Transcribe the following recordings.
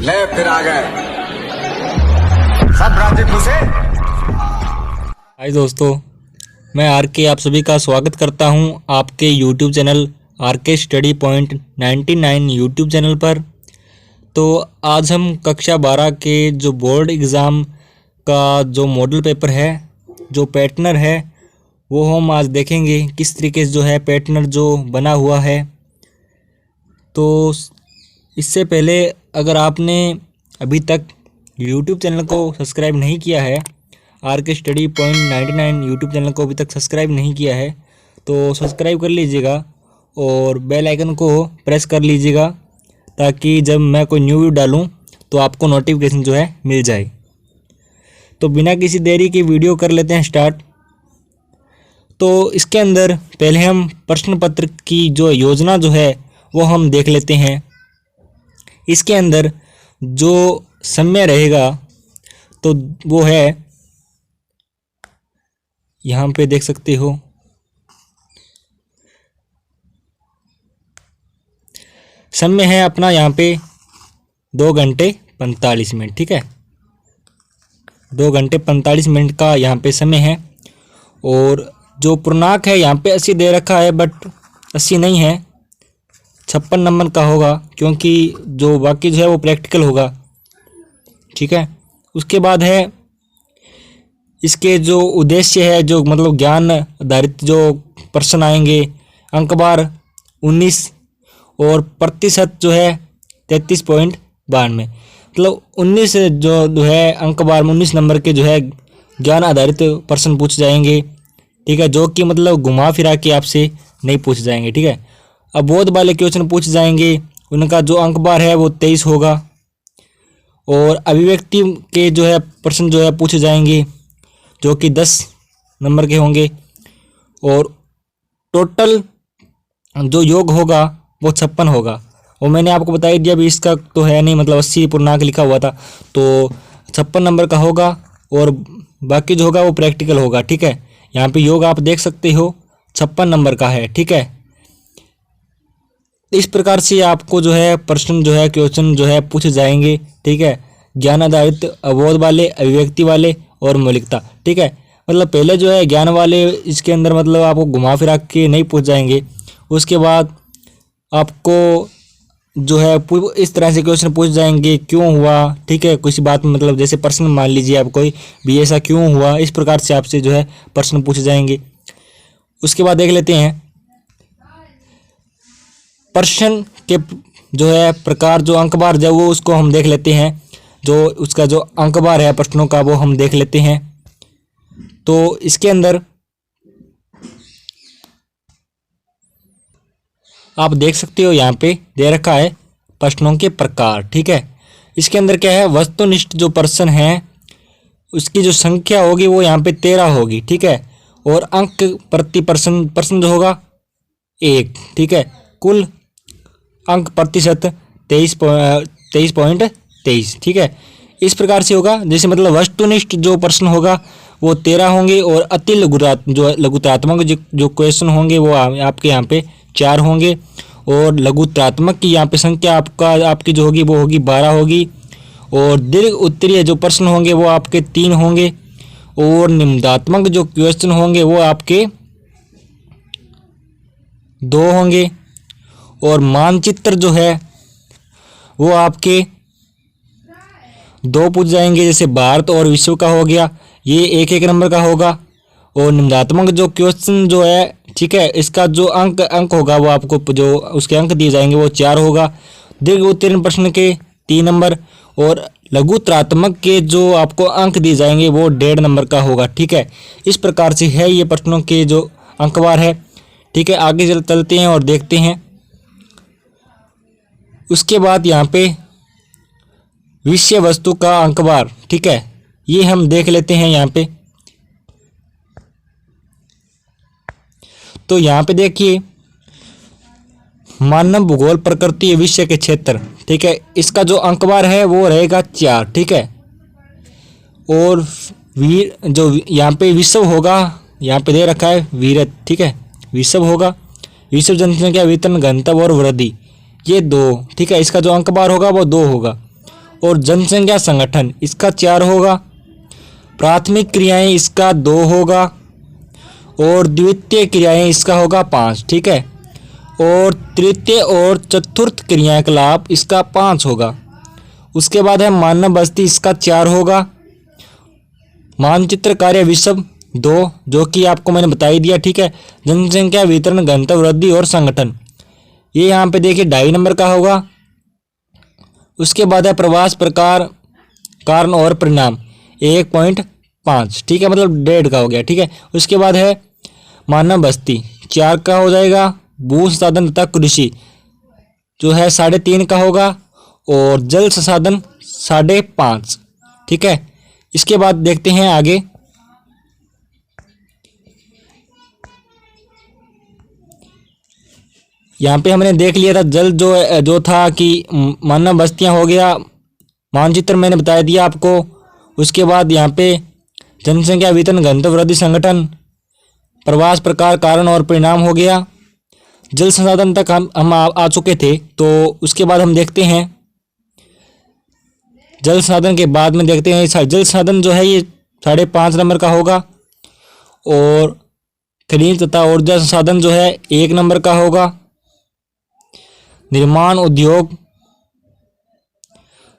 ले फिर आ गए सब राज्य घुसे। हाय दोस्तों, मैं आर के आप सभी का स्वागत करता हूं आपके यूट्यूब चैनल आर के स्टडी पॉइंट 99 यूट्यूब चैनल पर। तो आज हम कक्षा 12 के जो बोर्ड एग्ज़ाम का जो मॉडल पेपर है, जो पैटर्न है, वो हम आज देखेंगे किस तरीके से जो है पैटर्न जो बना हुआ है। तो इससे पहले अगर आपने अभी तक यूट्यूब चैनल को सब्सक्राइब नहीं किया है, आर के स्टडी पॉइंट 99 यूट्यूब चैनल को अभी तक सब्सक्राइब नहीं किया है तो सब्सक्राइब कर लीजिएगा और बेल आइकन को प्रेस कर लीजिएगा ताकि जब मैं कोई न्यू वीडियो डालूं तो आपको नोटिफिकेशन जो है मिल जाए। तो बिना किसी देरी के वीडियो कर लेते हैं स्टार्ट। तो इसके अंदर पहले हम प्रश्न पत्र की जो योजना जो है वो हम देख लेते हैं। इसके अंदर जो समय रहेगा तो वो है, यहाँ पे देख सकते हो, समय है अपना यहाँ पे 2 घंटे 45 मिनट। ठीक है, 2 घंटे 45 मिनट का यहाँ पे समय है। और जो पूर्णांक है यहाँ पे 80 दे रखा है, बट 80 नहीं है, 56 नंबर का होगा क्योंकि जो बाकी जो है वो प्रैक्टिकल होगा। ठीक है, उसके बाद है इसके जो उद्देश्य है, जो मतलब ज्ञान आधारित जो प्रश्न आएंगे, अंक बार 19 और प्रतिशत जो है 33.92। मतलब 19 जो है अंक बार में 19 नंबर के जो है ज्ञान आधारित प्रश्न पूछ जाएंगे। ठीक है, जो कि मतलब घुमा फिरा के आपसे नहीं पूछ जाएंगे। ठीक है, अबोध वाले क्वेश्चन पूछ जाएंगे, उनका जो अंक बार है वो 23 होगा। और अभिव्यक्ति के जो है प्रश्न जो है पूछे जाएंगे जो कि 10 नंबर के होंगे। और टोटल जो योग होगा वो 56 होगा। और मैंने आपको बता दिया अभी इसका तो है नहीं, मतलब 80 पूर्णांक लिखा हुआ था, तो 56 नंबर का होगा और बाकी जो होगा वो प्रैक्टिकल होगा। ठीक है, यहाँ पे योग आप देख सकते हो 56 नंबर का है। ठीक है, इस प्रकार से आपको जो है प्रश्न जो है क्वेश्चन जो है पूछे जाएंगे। ठीक है, ज्ञान आधारित, अबोध वाले, अभिव्यक्ति वाले और मौलिकता। ठीक है, मतलब पहले जो है ज्ञान वाले, इसके अंदर मतलब आपको घुमा फिरा के नहीं पूछ जाएंगे। उसके बाद आपको जो है इस तरह से क्वेश्चन पूछ जाएंगे, क्यों हुआ। ठीक है, किसी बात में मतलब जैसे प्रश्न मान लीजिए आप कोई भी ऐसा क्यों हुआ, इस प्रकार से आपसे जो है प्रश्न पूछे जाएंगे। उसके बाद देख लेते हैं प्रश्न के जो है प्रकार, जो अंक बार जो वो उसको हम देख लेते हैं। जो उसका जो अंक बार है प्रश्नों का वो हम देख लेते हैं। तो इसके अंदर आप देख सकते हो यहाँ पे दे रखा है प्रश्नों के प्रकार। ठीक है, इसके अंदर क्या है, वस्तुनिष्ठ जो प्रश्न है उसकी जो संख्या होगी वो यहाँ पे 13 होगी। ठीक है, और अंक प्रति प्रश्न जो होगा 1। ठीक है, कुल अंक प्रतिशत 23.23। ठीक है, इस प्रकार से होगा। जैसे मतलब वस्तुनिष्ठ जो प्रश्न होगा वो 13 होंगे और अति लघुतात्मक जो क्वेश्चन होंगे वो आपके यहाँ पे 4 होंगे। और लघुतात्मक की यहाँ पे संख्या आपकी जो होगी वो होगी 12 होगी। और दीर्घ उत्तरीय जो प्रश्न होंगे वो आपके 3 होंगे। और निम्नात्मक जो क्वेश्चन होंगे वो आपके 2 होंगे। और मानचित्र जो है वो आपके 2 पूछ जाएंगे, जैसे भारत और विश्व का हो गया, ये 1-1 नंबर का होगा। और निम्नात्मक जो क्वेश्चन जो है, ठीक है, इसका जो अंक होगा वो आपको जो उसके अंक दिए जाएंगे वो 4 होगा। दीर्घ उत्तीर्ण प्रश्न के 3 नंबर और लघुत्रात्मक के जो आपको अंक दिए जाएंगे वो 1.5 नंबर का होगा। ठीक है, इस प्रकार से है ये प्रश्नों के जो अंकवार है। ठीक है, आगे चलते हैं और देखते हैं। उसके बाद यहाँ पे विषय वस्तु का अंकवार, ठीक है, ये हम देख लेते हैं यहाँ पे। तो यहाँ पे देखिए, मानव भूगोल प्रकृति विषय के क्षेत्र। ठीक है, इसका जो अंकवार है वो रहेगा 4। ठीक है, और जो यहाँ पे विश्व होगा, यहाँ पे दे रखा है वीरत। ठीक है, विश्व होगा, विश्व जनसंख्या, वेतन, घनत्व और वृद्धि, ये 2। ठीक है, इसका जो अंक बार होगा वो 2 होगा। और जनसंख्या संगठन इसका 4 होगा। प्राथमिक क्रियाएं इसका 2 होगा और द्वितीय क्रियाएं इसका होगा 5, ठीक है। और तृतीय और चतुर्थ क्रियाकलाप इसका 5 होगा। उसके बाद है मानव बस्ती, इसका 4 होगा। मानचित्र कार्य विषम 2, जो कि आपको मैंने बता ही दिया, ठीक है। जनसंख्या वितरण घनत्व वृद्धि और संगठन, ये यहाँ पे देखिए 2.5 नंबर का होगा। उसके बाद है प्रवास प्रकार कारण और परिणाम 1.5, ठीक है, मतलब 1.5 का हो गया, ठीक है। उसके बाद है मानव बस्ती 4 का हो जाएगा। भू संसाधन तथा कृषि जो है 3.5 का होगा और जल संसाधन 5.5, ठीक है। इसके बाद देखते हैं आगे। यहाँ पे हमने देख लिया था जल जो था कि मानव बस्तियाँ हो गया, मानचित्र मैंने बता दिया आपको। उसके बाद यहाँ पे जनसंख्या वितरण घनत्व वृद्धि संगठन, प्रवास प्रकार कारण और परिणाम हो गया। जल संसाधन तक हम आ चुके थे। तो उसके बाद हम देखते हैं जल संसाधन के बाद में देखते हैं जल संसाधन जो है ये 5.5 नंबर का होगा और खनिज तथा ऊर्जा संसाधन जो है 1 नंबर का होगा। निर्माण उद्योग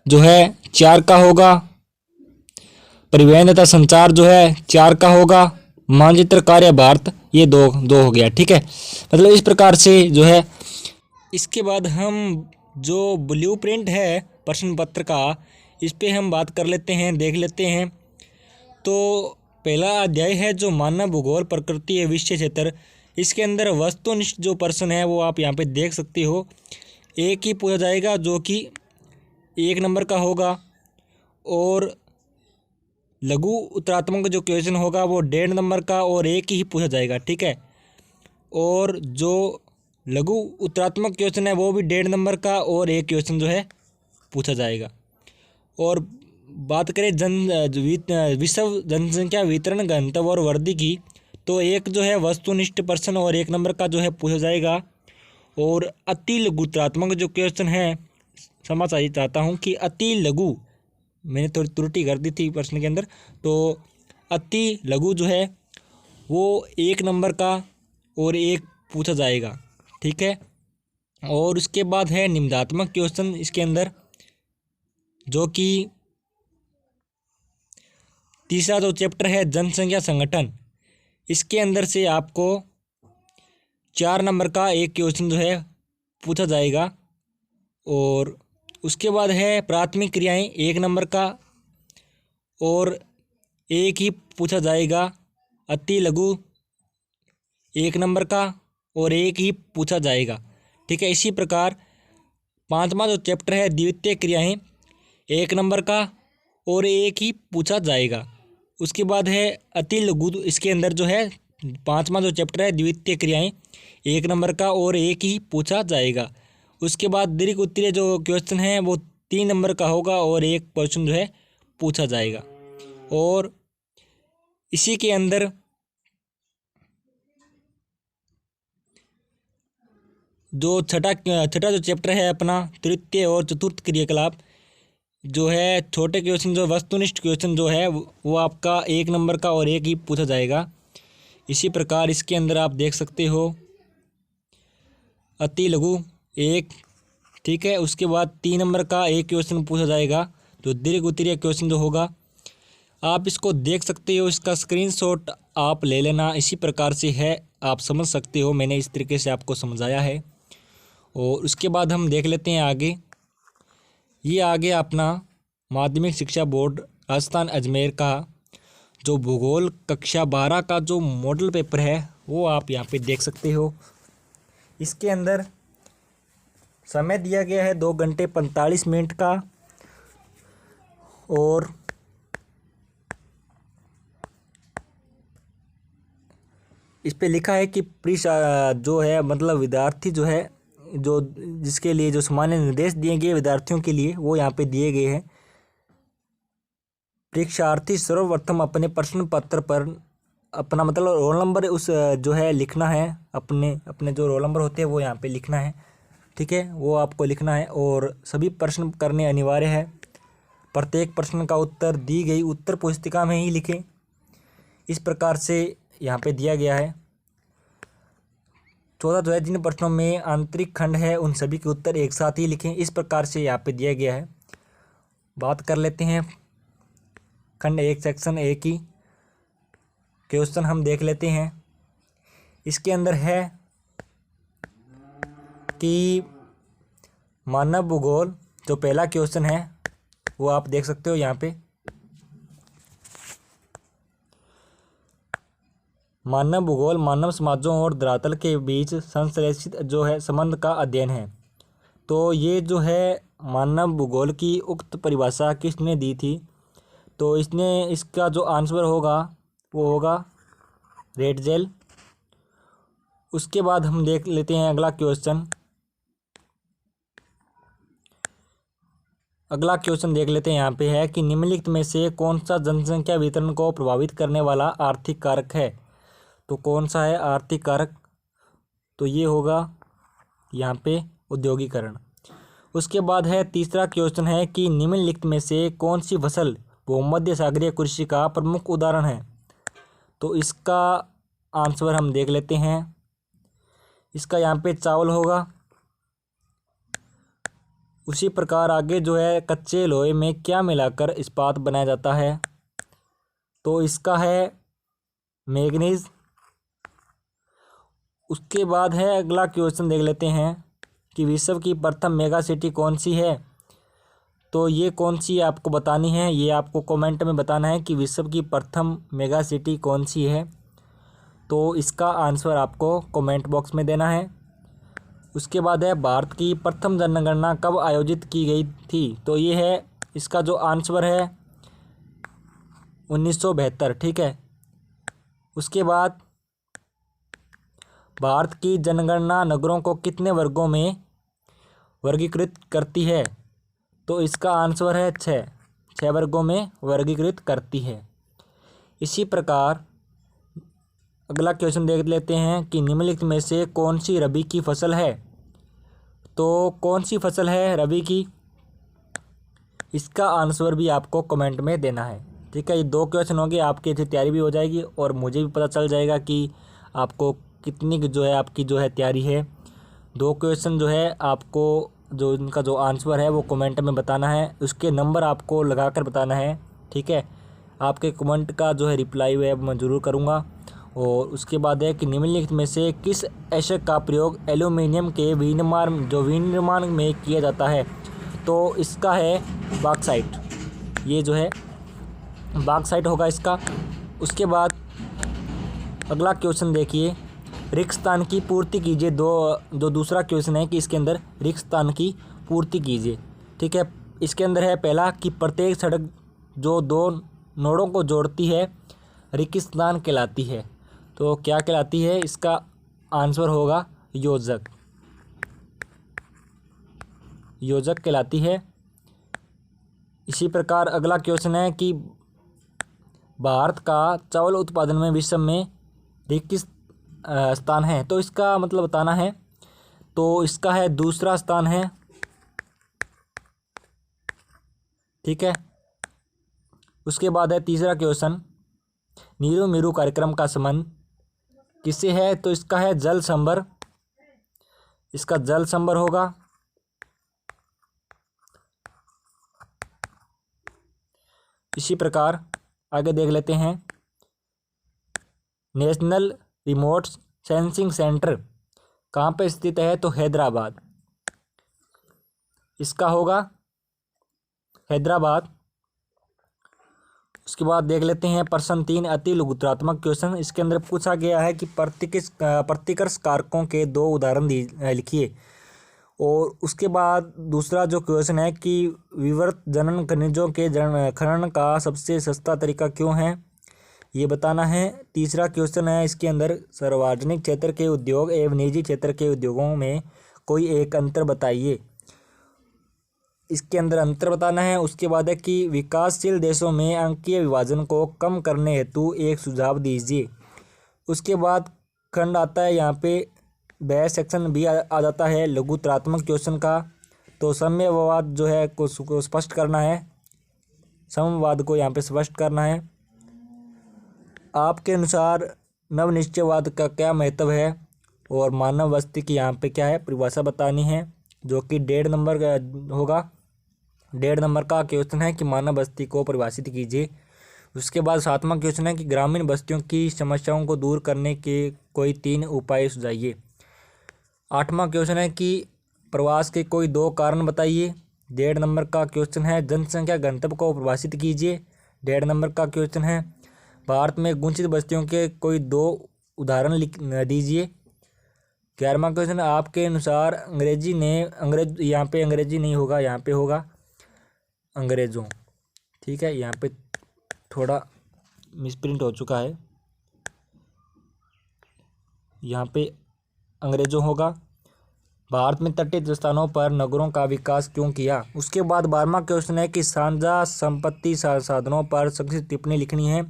जो है 4 का होगा। परिवहन तथा संचार जो है 4 का होगा। मानचित्र कार्य भारत ये 2 हो गया, ठीक है। मतलब इस प्रकार से जो है। इसके बाद हम जो ब्लूप्रिंट है प्रश्न पत्र का, इस पे हम बात कर लेते हैं, देख लेते हैं। तो पहला अध्याय है जो मानव भूगोल प्रकृति है विषय क्षेत्र। इसके अंदर वस्तुनिष्ठ जो प्रश्न है वो आप यहाँ पे देख सकते हो। एक ही पूछा जाएगा जो कि 1 नंबर का होगा और लघु उत्तरात्मक जो क्वेश्चन होगा वो 1.5 नंबर का और एक ही पूछा जाएगा, ठीक है। और जो लघु उत्तरात्मक क्वेश्चन है वो भी 1.5 नंबर का और एक क्वेश्चन जो है पूछा जाएगा। और बात करें विश्व जनसंख्या वितरण घनत्व और वृद्धि की, तो एक जो है वस्तुनिष्ठ प्रश्न और 1 नंबर का जो है पूछा जाएगा। और अति लघु उत्तरात्मक जो क्वेश्चन है, समझ चाहता हूँ कि अति लघु, मैंने थोड़ी त्रुटि कर दी थी प्रश्न के अंदर, तो अति लघु जो है वो 1 नंबर का और एक पूछा जाएगा, ठीक है। और उसके बाद है निम्नात्मक क्वेश्चन इसके अंदर, जो कि तीसरा जो चैप्टर है जनसंख्या संगठन, इसके अंदर से आपको 4 नंबर का एक क्वेश्चन जो है पूछा जाएगा। और उसके बाद है प्राथमिक क्रियाएं 1 नंबर का और एक ही पूछा जाएगा। अति लघु 1 नंबर का और एक ही पूछा जाएगा, ठीक है। इसी प्रकार 5वां जो चैप्टर है द्वितीय क्रियाएं 1 नंबर का और एक ही पूछा जाएगा। उसके बाद है अति लघु, इसके अंदर जो है 5वां जो चैप्टर है द्वितीय क्रियाएं 1 नंबर का और एक ही पूछा जाएगा। उसके बाद दीर्घ उत्तरीय जो क्वेश्चन है वो 3 नंबर का होगा और एक क्वेश्चन जो है पूछा जाएगा। और इसी के अंदर जो छठा जो चैप्टर है अपना तृतीय और चतुर्थ क्रियाकलाप, जो है छोटे क्वेश्चन जो वस्तुनिष्ठ क्वेश्चन जो है वो आपका 1 नंबर का और एक ही पूछा जाएगा। इसी प्रकार इसके अंदर आप देख सकते हो अति लघु 1, ठीक है। उसके बाद 3 नंबर का एक क्वेश्चन पूछा जाएगा जो दीर्घ उत्तरीय क्वेश्चन जो होगा। आप इसको देख सकते हो, इसका स्क्रीनशॉट आप ले लेना। इसी प्रकार से है, आप समझ सकते हो, मैंने इस तरीके से आपको समझाया है। और उसके बाद हम देख लेते हैं आगे। ये आगे अपना माध्यमिक शिक्षा बोर्ड राजस्थान अजमेर का जो भूगोल कक्षा 12 का जो मॉडल पेपर है वो आप यहाँ पे देख सकते हो। इसके अंदर समय दिया गया है 2 घंटे 45 मिनट का। और इस पे लिखा है कि जो है मतलब विद्यार्थी जो है जो जिसके लिए जो सामान्य निर्देश दिए गए विद्यार्थियों के लिए वो यहाँ पे दिए गए हैं। परीक्षार्थी सर्वप्रथम अपने प्रश्न पत्र पर अपना मतलब रोल नंबर उस जो है लिखना है, अपने जो रोल नंबर होते हैं वो यहाँ पे लिखना है, ठीक है, वो आपको लिखना है। और सभी प्रश्न करने अनिवार्य है। प्रत्येक प्रश्न का उत्तर दी गई उत्तर पुस्तिका में ही लिखें। इस प्रकार से यहाँ पे दिया गया है। 14 जो है, जिन प्रश्नों में आंतरिक खंड है उन सभी के उत्तर एक साथ ही लिखें। इस प्रकार से यहाँ पे दिया गया है। बात कर लेते हैं खंड 1 सेक्शन ए की। क्वेश्चन हम देख लेते हैं। इसके अंदर है कि मानव भूगोल, जो पहला क्वेश्चन है वो आप देख सकते हो यहाँ पे। मानव भूगोल मानव समाजों और धरातल के बीच संश्लेषित जो है संबंध का अध्ययन है। तो ये जो है मानव भूगोल की उक्त परिभाषा किसने दी थी? तो इसका जो आंसर होगा वो होगा रेटजेल। उसके बाद हम देख लेते हैं अगला क्वेश्चन। अगला क्वेश्चन देख लेते हैं। यहाँ पे है कि निम्नलिखित में से कौन सा जनसंख्या वितरण को प्रभावित करने वाला आर्थिक कारक है? तो कौन सा है आर्थिक कारक? तो ये होगा यहाँ पे औद्योगिकरण। उसके बाद है तीसरा क्वेश्चन है कि निम्नलिखित में से कौन सी फसल भूमध्य सागरीय कृषि का प्रमुख उदाहरण है? तो इसका आंसर हम देख लेते हैं। इसका यहाँ पे चावल होगा। उसी प्रकार आगे जो है कच्चे लोहे में क्या मिलाकर इस्पात बनाया जाता है? तो इसका है मैग्नीज। उसके बाद है अगला क्वेश्चन देख लेते हैं कि विश्व की प्रथम मेगा सिटी कौन सी है? तो ये कौन सी आपको बतानी है, ये आपको कमेंट में बताना है कि विश्व की प्रथम मेगा सिटी कौन सी है। तो इसका आंसर आपको कमेंट बॉक्स में देना है। उसके बाद है भारत की प्रथम जनगणना कब आयोजित की गई थी? तो ये है, इसका जो आंसर है 1972। ठीक है। उसके बाद भारत की जनगणना नगरों को कितने वर्गों में वर्गीकृत करती है? तो इसका आंसर है 6 वर्गों में वर्गीकृत करती है। इसी प्रकार अगला क्वेश्चन देख लेते हैं कि निम्नलिखित में से कौन सी रबी की फसल है? तो कौन सी फसल है रबी की? इसका आंसर भी आपको कमेंट में देना है। ठीक है। ये 2 क्वेश्चन होंगे, आपकी अच्छी तैयारी भी हो जाएगी और मुझे भी पता चल जाएगा कि आपको कितनी जो है आपकी जो है तैयारी है। 2 क्वेश्चन जो है आपको जो इनका जो आंसर है वो कमेंट में बताना है। उसके नंबर आपको लगाकर बताना है। ठीक है। आपके कमेंट का जो है रिप्लाई है मैं ज़रूर करूँगा। और उसके बाद है कि निम्नलिखित में से किस एशक का प्रयोग एल्यूमिनियम के विनिर्माण में किया जाता है? तो इसका है बॉक्साइट। ये जो है बॉक्साइट होगा इसका। उसके बाद अगला क्वेश्चन देखिए, रिक्त स्थान की पूर्ति कीजिए। जो दूसरा क्वेश्चन है कि इसके अंदर रिक्त स्थान की पूर्ति कीजिए। ठीक है। इसके अंदर है पहला कि प्रत्येक सड़क जो 2 नोडों को जोड़ती है रिक्त स्थान कहलाती है। तो क्या कहलाती है? इसका आंसर होगा योजक। योजक कहलाती है। इसी प्रकार अगला क्वेश्चन है कि भारत का चावल उत्पादन में विश्व में रिक्त स्थान है। तो इसका मतलब बताना है। तो इसका है दूसरा स्थान है। ठीक है। उसके बाद है तीसरा क्वेश्चन, नीरू मीरू कार्यक्रम का संबंध किससे है? तो इसका है जल संभर। इसका जल संभर होगा। इसी प्रकार आगे देख लेते हैं, नेशनल रिमोट सेंसिंग सेंटर कहाँ पे स्थित है? तो हैदराबाद। इसका होगा हैदराबाद। उसके बाद देख लेते हैं प्रश्न 3 अति लघुत्तरात्मक क्वेश्चन। इसके अंदर पूछा गया है कि प्रतिकर्ष कारकों के 2 उदाहरण लिखिए। और उसके बाद दूसरा जो क्वेश्चन है कि विवर्त जनन खनिजों के खनन का सबसे सस्ता तरीका क्यों है? ये बताना है। तीसरा क्वेश्चन है इसके अंदर सार्वजनिक क्षेत्र के उद्योग एवं निजी क्षेत्र के उद्योगों में कोई एक अंतर बताइए। इसके अंदर अंतर बताना है। उसके बाद है कि विकासशील देशों में अंकीय विभाजन को कम करने हेतु एक सुझाव दीजिए। उसके बाद खंड आता है यहाँ पे वह सेक्शन भी आ जाता है लघुत्तरात्मक क्वेश्चन का। तो साम्यवाद जो है को स्पष्ट करना है। समवाद को यहाँ पे स्पष्ट करना है। आपके अनुसार नवनिश्चयवाद का क्या महत्व है और मानव बस्ती की यहाँ पे क्या है परिभाषा बतानी है, जो कि 1.5 नंबर का होगा। 1.5 नंबर का क्वेश्चन है कि मानव बस्ती को परिभाषित कीजिए। उसके बाद 7वां क्वेश्चन है कि ग्रामीण बस्तियों की समस्याओं को दूर करने के कोई 3 उपाय सुझाइए। 8वां क्वेश्चन है कि प्रवास के कोई 2 कारण बताइए। 1.5 नंबर का क्वेश्चन है जनसंख्या घनत्व को परिभाषित कीजिए। 1.5 नंबर का क्वेश्चन है भारत में गुंचित बस्तियों के कोई 2 उदाहरण लिख दीजिए। 11वां क्वेश्चन आपके अनुसार यहाँ पे अंग्रेजी नहीं होगा, यहाँ पे होगा अंग्रेजों। ठीक है, यहाँ पे थोड़ा मिसप्रिंट हो चुका है, यहाँ पे अंग्रेजों होगा। भारत में तटीय स्थानों पर नगरों का विकास क्यों किया। उसके बाद 12वां क्वेश्चन है कि साझा संपत्ति साधनों पर संक्षिप्त टिप्पणी लिखनी है।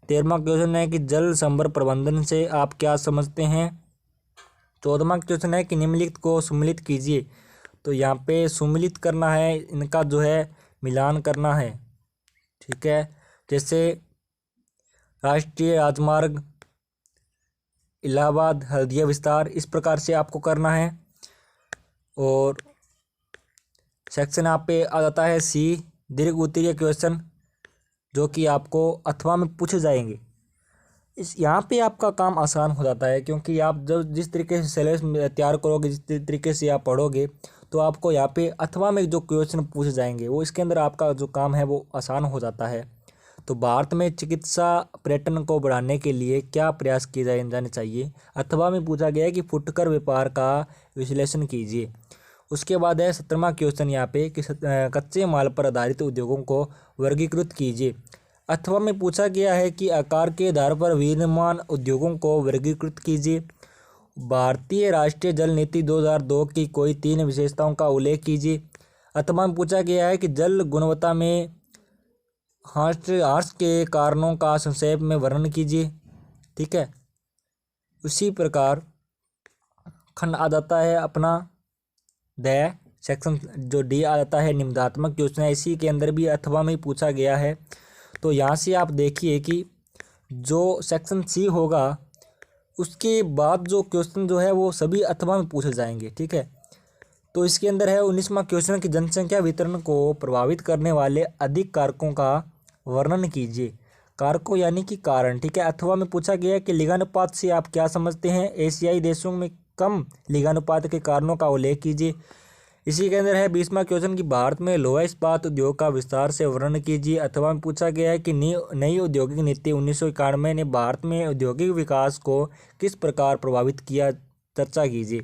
13वां क्वेश्चन है कि जल संभर प्रबंधन से आप क्या समझते हैं। 14वां क्वेश्चन है कि निम्नलिखित को सम्मिलित कीजिए। तो यहाँ पे सम्मिलित करना है, इनका जो है मिलान करना है। ठीक है, जैसे राष्ट्रीय राजमार्ग, इलाहाबाद हल्दिया विस्तार, इस प्रकार से आपको करना है। और सेक्शन आप पे आ जाता है सी, दीर्घ उत्तरीय क्वेश्चन, जो कि आपको अथवा में पूछे जाएंगे। इस यहाँ पे आपका काम आसान हो जाता है, क्योंकि आप जब जिस तरीके से सिलेबस तैयार करोगे, जिस तरीके से आप पढ़ोगे, तो आपको यहाँ पे अथवा में जो क्वेश्चन पूछे जाएंगे वो इसके अंदर आपका जो काम है वो आसान हो जाता है। तो भारत में चिकित्सा पर्यटन को बढ़ाने के लिए क्या प्रयास किए जाने चाहिए। अथवा में पूछा गया है कि फुटकर व्यापार का विश्लेषण कीजिए। उसके बाद है 17वां क्वेश्चन यहाँ पे कि कच्चे माल पर आधारित उद्योगों को वर्गीकृत कीजिए। अथवा में पूछा गया है कि आकार के आधार पर विनिर्माण उद्योगों को वर्गीकृत कीजिए। भारतीय राष्ट्रीय जल नीति 2002 की कोई 3 विशेषताओं का उल्लेख कीजिए। अथवा में पूछा गया है कि जल गुणवत्ता में ह्रास के कारणों का संक्षेप में वर्णन कीजिए। ठीक है, उसी प्रकार खंड आ जाता है अपना द सेक्शन जो डी आ जाता है निम्नात्मक क्वेश्चन है, इसी के अंदर भी अथवा में पूछा गया है। तो यहाँ से आप देखिए कि जो सेक्शन सी होगा उसके बाद जो क्वेश्चन जो है वो सभी अथवा में पूछे जाएंगे। ठीक है, तो इसके अंदर है 19वां क्वेश्चन कि जनसंख्या वितरण को प्रभावित करने वाले अधिक कारकों का वर्णन कीजिए। कारकों यानी कि कारण। ठीक है, अथवा में पूछा गया है कि लिंगानुपात से आप क्या समझते हैं। एशियाई देशों में कम लिंगानुपात के कारणों का उल्लेख कीजिए। इसी के अंदर है 20वां क्वेश्चन कि भारत में लोहा इस्पात उद्योग का विस्तार से वर्णन कीजिए। अथवा में पूछा गया है कि नई औद्योगिक नीति 1991 ने भारत में औद्योगिक विकास को किस प्रकार प्रभावित किया, चर्चा कीजिए।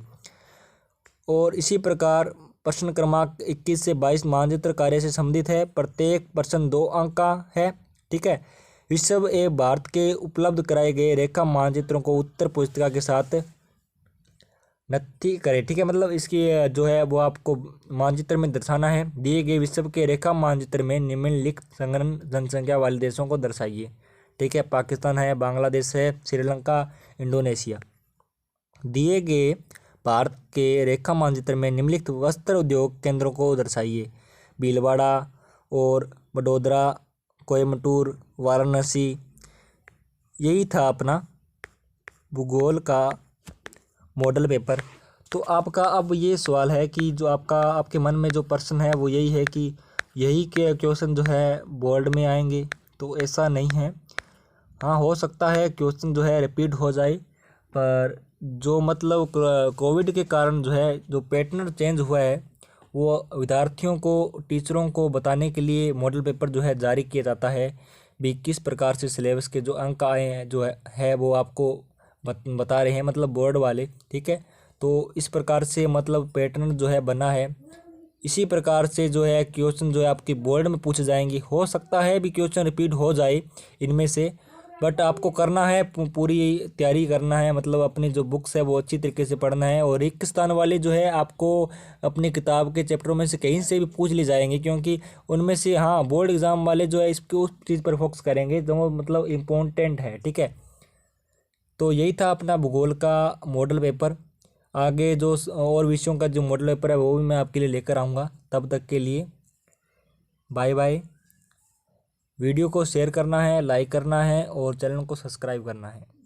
और इसी प्रकार प्रश्न क्रमांक 21 से 22 मानचित्र कार्य से संबंधित है। प्रत्येक प्रश्न 2 अंक का है। ठीक है, विश्व एवं भारत के उपलब्ध कराए गए रेखा मानचित्रों को उत्तर पुस्तिका के साथ नत्थी करें। ठीक है, मतलब इसकी जो है वो आपको मानचित्र में दर्शाना है। दिए गए विश्व के रेखा मानचित्र में निम्नलिखित संघनन जनसंख्या वाले देशों को दर्शाइए। ठीक है, पाकिस्तान है, बांग्लादेश है, श्रीलंका, इंडोनेशिया। दिए गए भारत के रेखा मानचित्र में निम्नलिखित वस्त्र उद्योग केंद्रों को दर्शाइए। भीलवाड़ा और वडोदरा, कोयम्बटूर, वाराणसी। यही था अपना भूगोल का मॉडल पेपर। तो आपका अब ये सवाल है कि जो आपके मन में जो प्रश्न है वो यही है कि यही के क्वेश्चन जो है बोर्ड में आएंगे, तो ऐसा नहीं है। हाँ, हो सकता है क्वेश्चन जो है रिपीट हो जाए, पर जो मतलब कोविड के कारण जो है जो पैटर्न चेंज हुआ है वो विद्यार्थियों को, टीचरों को बताने के लिए मॉडल पेपर जो है जारी किया जाता है भी किस प्रकार से सिलेबस के जो अंक आए हैं जो है वो आपको बता रहे हैं, मतलब बोर्ड वाले। ठीक है, तो इस प्रकार से मतलब पैटर्न जो है बना है। इसी प्रकार से जो है क्वेश्चन जो है आपकी बोर्ड में पूछे जाएंगे। हो सकता है भी क्वेश्चन रिपीट हो जाए इनमें से, बट आपको करना है, पूरी तैयारी करना है, मतलब अपनी जो बुक्स है वो अच्छी तरीके से पढ़ना है। और एक स्थान वाले जो है आपको अपनी किताब के चैप्टरों में से कहीं से भी पूछ ले जाएंगे, क्योंकि उनमें से हाँ बोर्ड एग्जाम वाले जो है इसको उस चीज़ पर फोकस करेंगे जो मतलब इम्पोर्टेंट है। ठीक है, तो यही था अपना भूगोल का मॉडल पेपर। आगे जो और विषयों का जो मॉडल पेपर है वो भी मैं आपके लिए लेकर आऊँगा। तब तक के लिए बाय बाय। वीडियो को शेयर करना है, लाइक करना है और चैनल को सब्सक्राइब करना है।